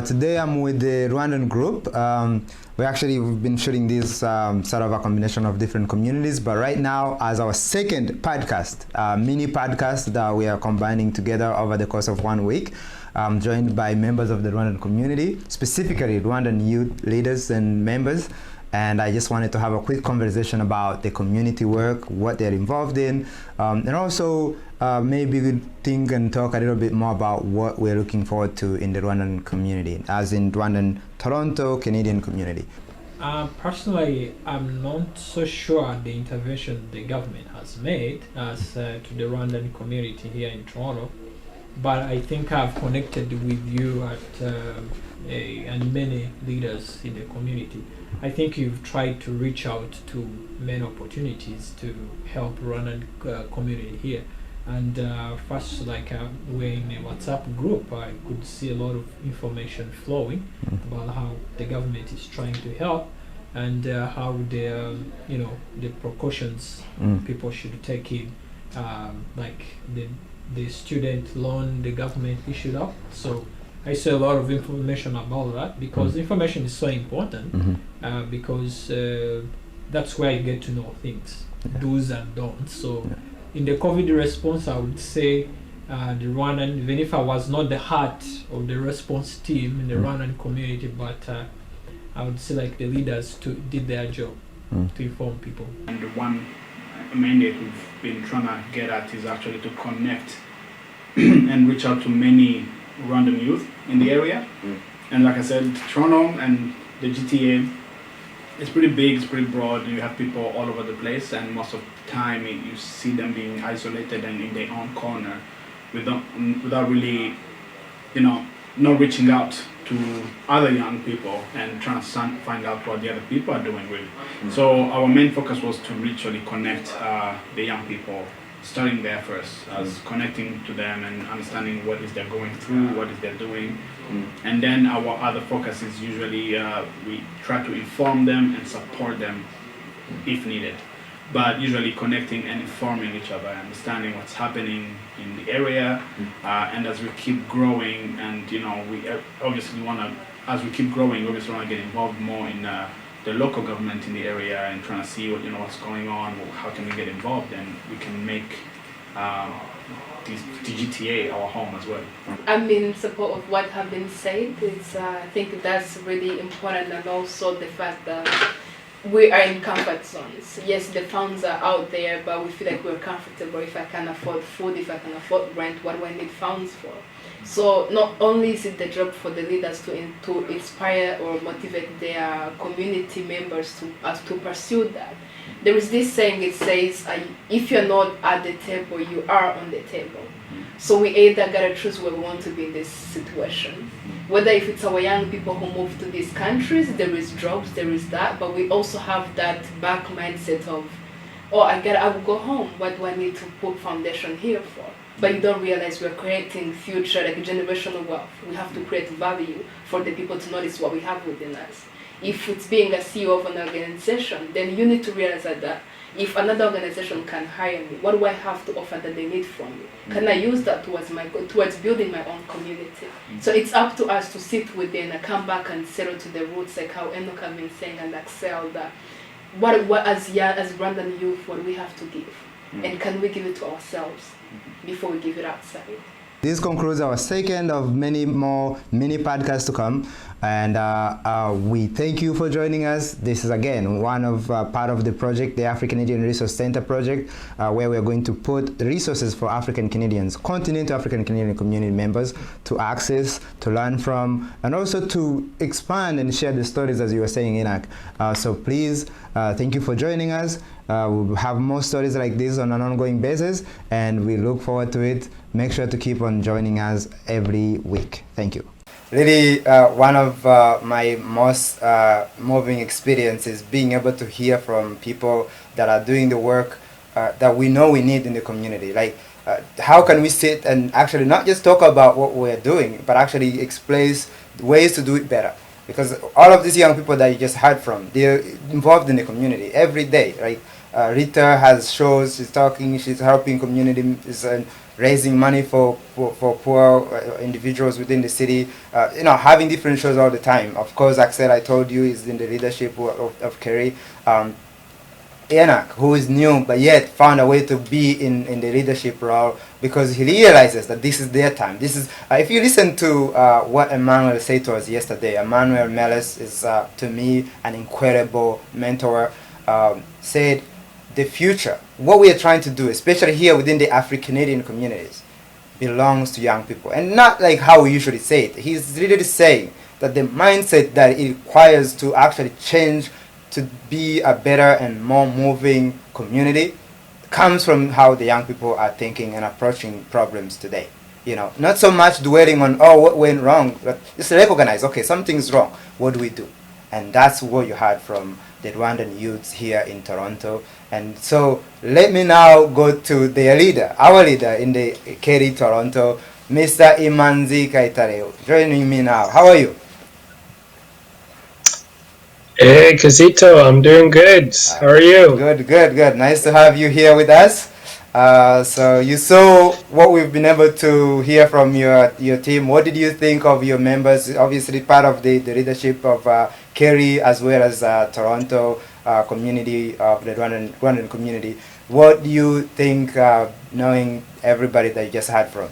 Today I'm with the Rwandan group. We've been shooting this sort of a combination of different communities, but right now as our second podcast, mini podcast that we are combining together over the course of 1 week. I'm joined by members of the Rwandan community, specifically Rwandan youth leaders and members. And I just wanted to have a quick conversation about the community work, what they're involved in, and also maybe we think and talk a little bit more about what we're looking forward to in the Rwandan community, as in Rwandan Toronto Canadian community. Personally, I'm not so sure the intervention the government has made as to the Rwandan community here in Toronto, but I think I've connected with you and many leaders in the community. I think you've tried to reach out to many opportunities to help Rwandan community here. And first, we're in a WhatsApp group, I could see a lot of information flowing about how the government is trying to help and how the precautions people should take in, like the student loan the government issued up. So I see a lot of information about that because information is so important because that's where you get to know things, do's and don'ts. So in the COVID response, I would say the Rwandan, even if I was not the heart of the response team in the Rwandan community, but I would say like the leaders did their job to inform people. And the one mandate we've been trying to get at is actually to connect and reach out to many Rwandan youth in the area. And like I said, Toronto and the GTA, it's pretty big, it's pretty broad. You have people all over the place, and most of the time you see them being isolated and in their own corner without really, not reaching out to other young people and trying to find out what the other people are doing really. So our main focus was to really connect the young people, starting there first, as connecting to them and understanding what is they're going through, what is they're doing. And then our other focus is usually we try to inform them and support them if needed. But usually connecting and informing each other, understanding what's happening in the area. And as we keep growing, and we obviously as we keep growing, we obviously want to get involved more in the local government in the area and trying to see what's going on, how can we get involved, and we can make the GTA our home as well. I'm in support of what have been said. I think that's really important, and also the fact that we are in comfort zones. Yes, the funds are out there, but we feel like we're comfortable. If I can afford food, if I can afford rent, what do I need funds for? So not only is it the job for the leaders to inspire or motivate their community members to pursue that. There is this saying, it says, if you're not at the table, you are on the table. So we either gotta choose where we want to be in this situation. Whether if it's our young people who move to these countries, there is jobs, there is that, but we also have that back mindset of, I will go home, what do I need to put foundation here for? But you don't realize we're creating future, like generational wealth. We have to create value for the people to notice what we have within us. If it's being a CEO of an organization, then you need to realize that if another organization can hire me, what do I have to offer that they need from me? Can I use that towards building my own community? So it's up to us to sit within and come back and settle to the roots, like how Enoch has been saying, and excel that. What as Rwandan youth, what do we have to give? And can we give it to ourselves before we give it outside? This concludes our second of many more mini podcasts to come, and we thank you for joining us. This is again one of part of the project, the AfriCanadian Resource Center project, where we are going to put resources for African Canadians, continental African Canadian community members to access, to learn from, and also to expand and share the stories, as you were saying, Enoch. So please, thank you for joining us. We'll have more stories like this on an ongoing basis, and we look forward to it. Make sure to keep on joining us every week. Thank you. Really, one of my most moving experiences being able to hear from people that are doing the work that we know we need in the community. Like, how can we sit and actually not just talk about what we're doing, but actually explain ways to do it better? Because all of these young people that you just heard from, they're involved in the community every day, right? Rita has shows, she's talking, she's helping communities, and raising money for poor individuals within the city, having different shows all the time. Of course, Axel, I told you, is in the leadership of Kerry. Enoch, who is new but yet found a way to be in the leadership role because he realizes that this is their time. This is if you listen to what Emmanuel said to us yesterday. Emmanuel Meles is to me an incredible mentor. Said the future, what we are trying to do, especially here within the AfriCanadian communities, belongs to young people, and not like how we usually say it. He's really saying that the mindset that it requires to actually change to be a better and more moving community comes from how the young people are thinking and approaching problems today. Not so much dwelling on, what went wrong, but just recognize, okay, something's wrong. What do we do? And that's what you heard from the Rwandan youths here in Toronto. And so let me now go to their leader, our leader in the Kerry Toronto, Mr. Imanzi Kaitare, joining me now. How are you? Hey, Kazito, I'm doing good. How are you? Good. Nice to have you here with us. So you saw what we've been able to hear from your team. What did you think of your members? Obviously part of the leadership of Kerry as well as Toronto community of the Rwandan community. What do you think, knowing everybody that you just heard from?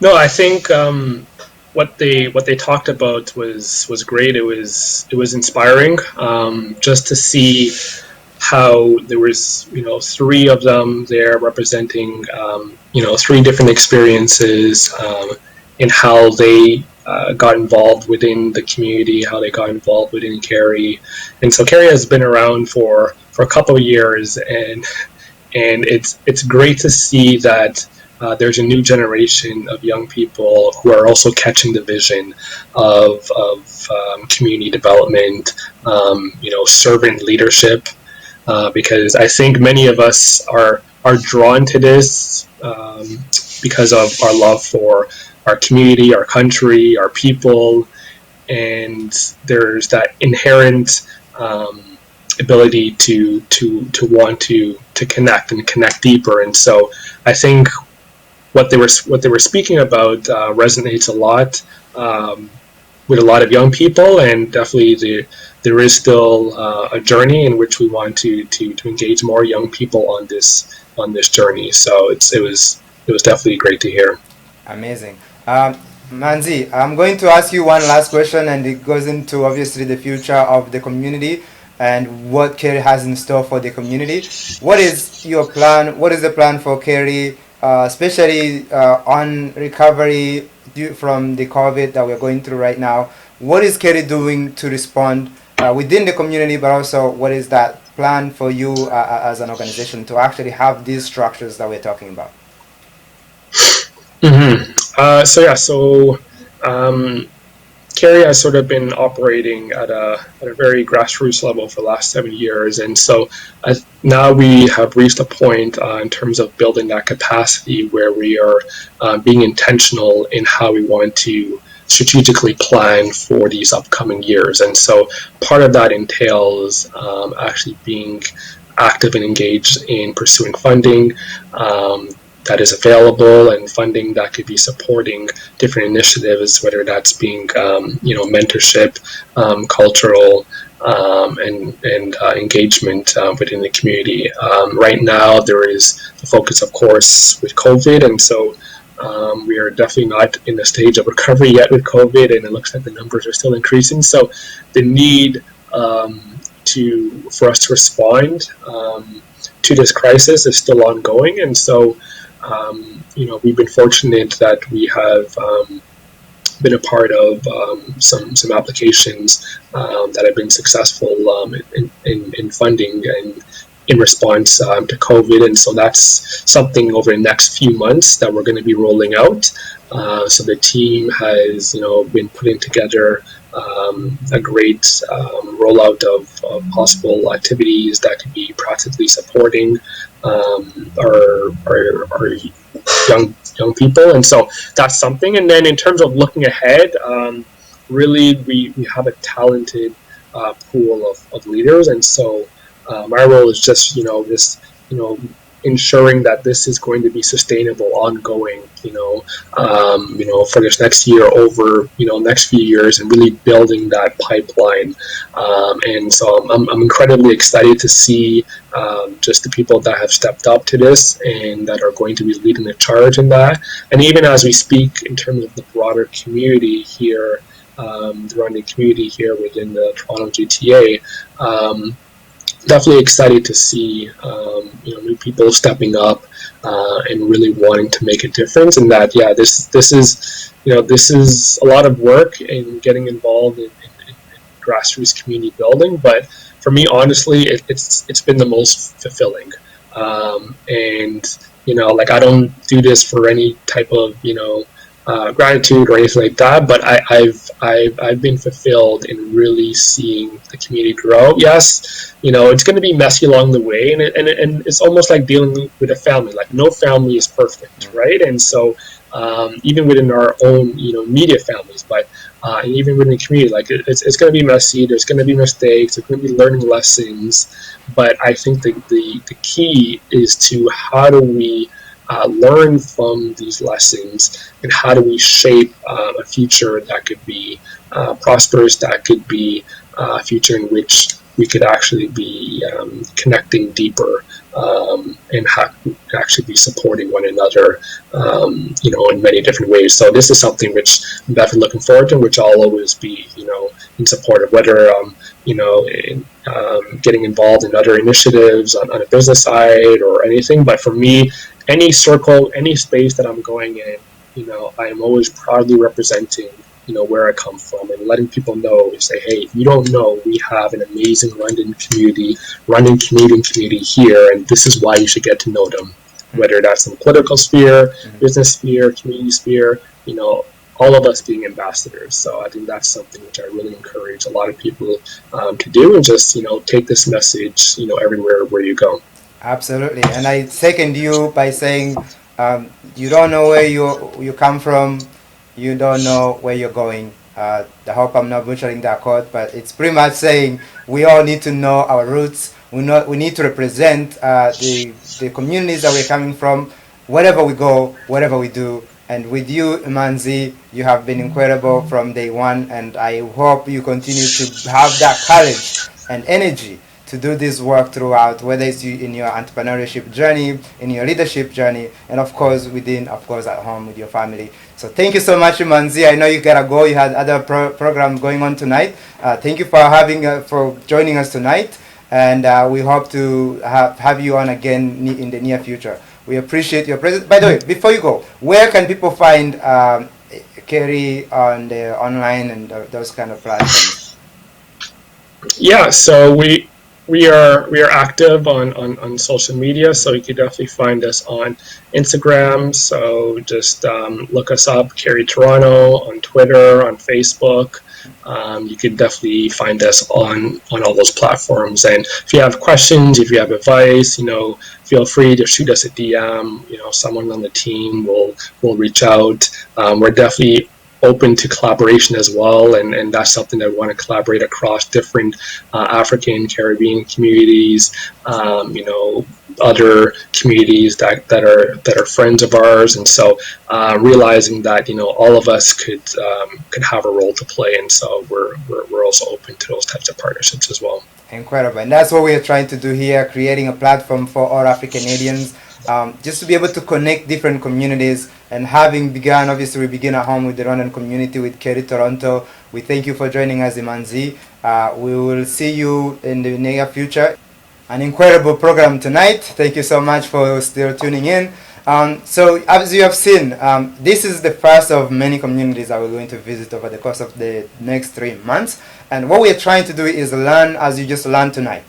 No, I think what they talked about was great. It was inspiring just to see how there was three of them there representing three different experiences in how they got involved within the community, how they got involved within Kerry. And so Kerry has been around for a couple of years, and it's great to see that there's a new generation of young people who are also catching the vision of community development, servant leadership, because I think many of us are drawn to this because of our love for our community, our country, our people, and there's that inherent ability to want to connect and connect deeper. And so I think what they were speaking about resonates a lot with a lot of young people, and definitely there is still a journey in which we want to engage more young people on this journey. So it was definitely great to hear. Amazing. Manzi, I'm going to ask you one last question, and it goes into obviously the future of the community and what Kerry has in store for the community. What is your plan? What is the plan for Kerry, especially on recovery from the COVID that we're going through right now? What is Kerry doing to respond within the community, but also what is that plan for you as an organization to actually have these structures that we're talking about? Mm-hmm. So Kerry has sort of been operating at a very grassroots level for the last 7 years, and so now we have reached a point in terms of building that capacity where we are being intentional in how we want to strategically plan for these upcoming years. And so part of that entails actually being active and engaged in pursuing funding that is available, and funding that could be supporting different initiatives, whether that's being mentorship, cultural and engagement within the community. Right now there is the focus, of course, with COVID, and so we are definitely not in the stage of recovery yet with COVID, and it looks like the numbers are still increasing. So the need for us to respond to this crisis is still ongoing, and so we've been fortunate that we have been a part of some applications that have been successful in funding and in response to COVID, and so that's something over the next few months that we're going to be rolling out. So the team has been putting together a great rollout of possible activities that could be practically supporting our young people, and so that's something. And then in terms of looking ahead, really we have a talented pool of leaders, and so my role is just ensuring that this is going to be sustainable, ongoing, for this next year, over, next few years, and really building that pipeline. And so I'm incredibly excited to see just the people that have stepped up to this and that are going to be leading the charge in that. And even as we speak in terms of the broader community here, the Rwandan community here within the Toronto GTA, definitely excited to see new people stepping up and really wanting to make a difference. And that this is a lot of work in getting involved in grassroots community building. But for me, honestly, it's been the most fulfilling. And I don't do this for any type of gratitude or anything like that, but I've been fulfilled in really seeing the community grow. Yes, it's going to be messy along the way, and it's almost like dealing with a family. Like, no family is perfect, right? And so even within our own immediate families, but and even within the community, like it's going to be messy. There's going to be mistakes. There's going to be learning lessons. But I think the key is to how do we learn from these lessons, and how do we shape a future that could be prosperous, that could be a future in which we could actually be connecting deeper and actually be supporting one another, in many different ways. So this is something which I'm definitely looking forward to, which I'll always be, in support of, whether getting involved in other initiatives on a business side or anything. But for me, any circle, any space that I'm going in, I am always proudly representing, where I come from, and letting people know, say, hey, if you don't know, we have an amazing Rwandan Canadian community here, and this is why you should get to know them, whether that's in the political sphere, business sphere, community sphere, all of us being ambassadors. So I think that's something which I really encourage a lot of people to do, and just, take this message, everywhere where you go. Absolutely. And I second you by saying you don't know where you come from, you don't know where you're going. I hope I'm not butchering that quote, but it's pretty much saying we all need to know our roots. We need to represent the communities that we're coming from, wherever we go, whatever we do. And with you, Imanzi, you have been incredible from day one, and I hope you continue to have that courage and energy to do this work throughout, whether it's in your entrepreneurship journey, in your leadership journey, and of course at home with your family. So thank you so much, Imanzi. I know you gotta go. You had other programs going on tonight. Thank you for joining us tonight, and we hope to have you on again in the near future. We appreciate your presence. By the way, before you go, where can people find Kerry on the online and those kind of platforms? Yeah, so we are active on social media, so you can definitely find us on Instagram. So just look us up, Kerry Toronto, on Twitter, on Facebook. You can definitely find us on all those platforms. And if you have questions, if you have advice, feel free to shoot us a DM. Someone on the team will reach out. We're definitely open to collaboration as well, and that's something that we want to collaborate across different African, Caribbean communities, other communities that are friends of ours, and so realizing that all of us could have a role to play, and so we're also open to those types of partnerships as well. Incredible, and that's what we are trying to do here, creating a platform for all AfriCanadians, just to be able to connect different communities. And having begun, obviously we begin at home with the Rwandan community with Kerry Toronto. We thank you for joining us, Imanzi. We will see you in the near future. An incredible program tonight. Thank you so much for still tuning in. So as you have seen, this is the first of many communities that we're going to visit over the course of the next 3 months. And what we are trying to do is learn, as you just learned tonight,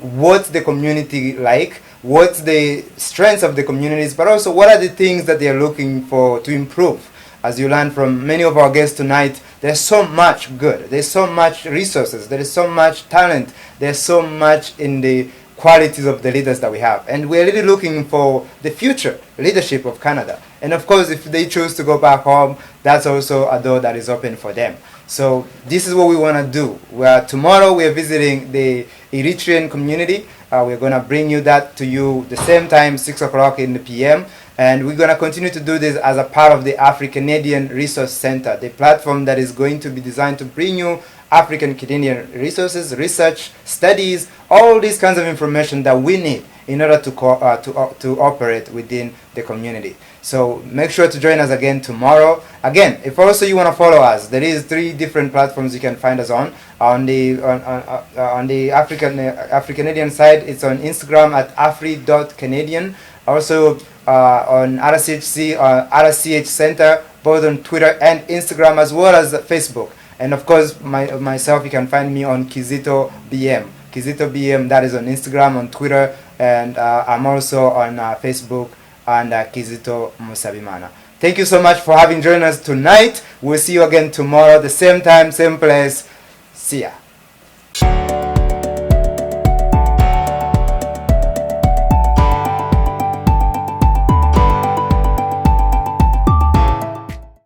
what's the community like, what's the strengths of the communities, but also what are the things that they are looking for to improve. As you learned from many of our guests tonight, there's so much good, there's so much resources, there is so much talent, there's so much in the qualities of the leaders that we have. And we're really looking for the future leadership of Canada. And of course, if they choose to go back home, that's also a door that is open for them. So this is what we want to do. Tomorrow we are visiting the Eritrean community We're going to bring you that to you the same time, 6 o'clock in the p.m. And we're going to continue to do this as a part of the AfriCanadian Resource Center, the platform that is going to be designed to bring you African Canadian resources, research, studies, all these kinds of information that we need in order to operate within the community. So make sure to join us again tomorrow. Again, if also you want to follow us, there is 3 different platforms you can find us on. On the AfriCanadian side, it's on Instagram at afri.canadian. Also on RCHC, RCH Center, both on Twitter and Instagram, as well as Facebook. And of course, myself, you can find me on Kizito BM. Kizito BM, that is on Instagram, on Twitter, and I'm also on Facebook under Kizito Musabimana. Thank you so much for having joined us tonight. We'll see you again tomorrow, the same time, same place. See ya.